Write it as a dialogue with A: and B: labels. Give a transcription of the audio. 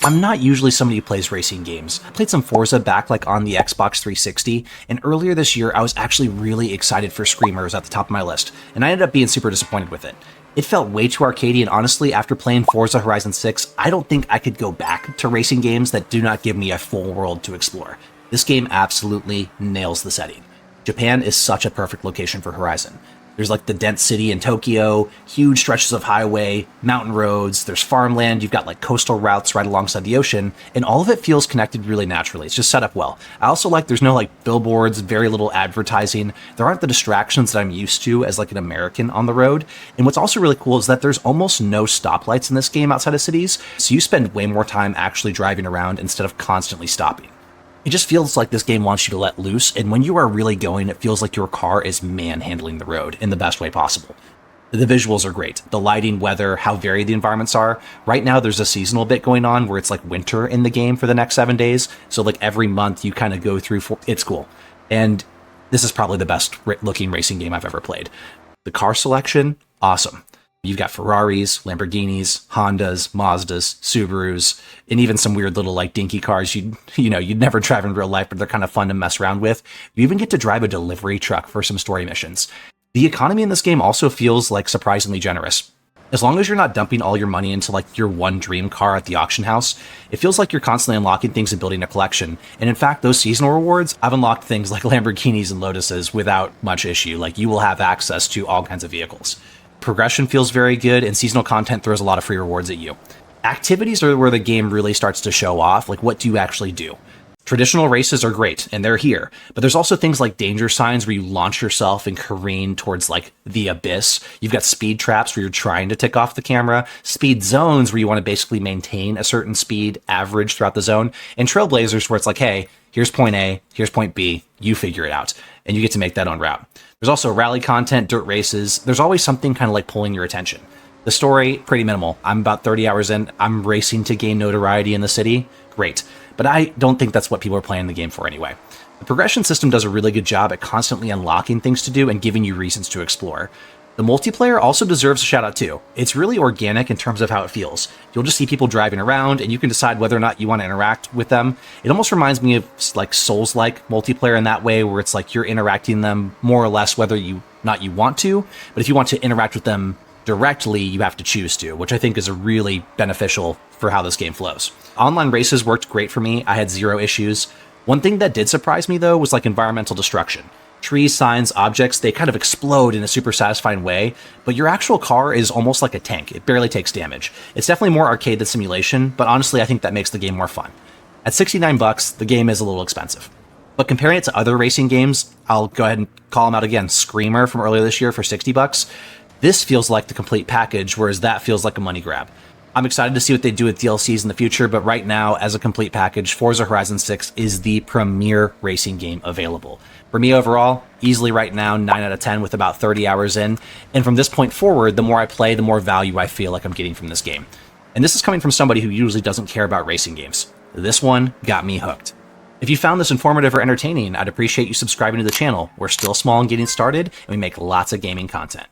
A: I'm not usually somebody who plays racing games. I played some Forza back like on the Xbox 360, and earlier this year I was actually really excited for Screamer. It was at the top of my list, and I ended up being super disappointed with it. It felt way too arcadey, and honestly, after playing Forza Horizon 6, I don't think I could go back to racing games that do not give me a full world to explore. This game absolutely nails the setting. Japan is such a perfect location for Horizon. There's like the dense city in Tokyo, huge stretches of highway, mountain roads, there's farmland, you've got like coastal routes right alongside the ocean, and all of it feels connected really naturally. It's just set up well. I also like there's no like billboards, very little advertising. There aren't the distractions that I'm used to as like an American on the road. And what's also really cool is that there's almost no stoplights in this game outside of cities, so you spend way more time actually driving around instead of constantly stopping. It just feels like this game wants you to let loose, and when you are really going, it feels like your car is manhandling the road in the best way possible. The visuals are great. The lighting, weather, how varied the environments are. Right now, there's a seasonal bit going on where it's like winter in the game for the next 7 days, so like every month you kind of go through, it's cool. And this is probably the best looking racing game I've ever played. The car selection, awesome. You've got Ferraris, Lamborghinis, Hondas, Mazdas, Subarus, and even some weird little like dinky cars you'd never drive in real life, but they're kind of fun to mess around with. You even get to drive a delivery truck for some story missions. The economy in this game also feels like surprisingly generous. As long as you're not dumping all your money into like your one dream car at the auction house, it feels like you're constantly unlocking things and building a collection. And in fact, those seasonal rewards, I've unlocked things like Lamborghinis and Lotuses without much issue. Like you will have access to all kinds of vehicles. Progression feels very good, and seasonal content throws a lot of free rewards at you. Activities are where the game really starts to show off, like what do you actually do? Traditional races are great, and they're here, but there's also things like danger signs where you launch yourself and careen towards like the abyss. You've got speed traps where you're trying to tick off the camera, speed zones where you want to basically maintain a certain speed average throughout the zone, and trailblazers where it's like, hey, here's point A, here's point B, you figure it out, and you get to make that own route. There's also rally content, dirt races. There's always something kind of like pulling your attention. The story, pretty minimal. I'm about 30 hours in. I'm racing to gain notoriety in the city. Great. But I don't think that's what people are playing the game for anyway. The progression system does a really good job at constantly unlocking things to do and giving you reasons to explore. The multiplayer also deserves a shout out too. It's really organic in terms of how it feels. You'll just see people driving around and you can decide whether or not you want to interact with them. It almost reminds me of like Souls-like multiplayer in that way, where it's like you're interacting them more or less whether you want to, but if you want to interact with them directly, you have to choose to, which I think is a really beneficial for how this game flows. Online races worked great for me. I had zero issues. One thing that did surprise me though was like environmental destruction. Trees, signs, objects, they kind of explode in a super satisfying way, but your actual car is almost like a tank. It barely takes damage. It's definitely more arcade than simulation, but honestly, I think that makes the game more fun. At $69, the game is a little expensive. But comparing it to other racing games, I'll go ahead and call them out again. Screamer from earlier this year for $60. This feels like the complete package, whereas that feels like a money grab. I'm excited to see what they do with DLCs in the future, but right now, as a complete package, Forza Horizon 6 is the premier racing game available. For me overall, easily right now, 9 out of 10 with about 30 hours in. And from this point forward, the more I play, the more value I feel like I'm getting from this game. And this is coming from somebody who usually doesn't care about racing games. This one got me hooked. If you found this informative or entertaining, I'd appreciate you subscribing to the channel. We're still small and getting started, and we make lots of gaming content.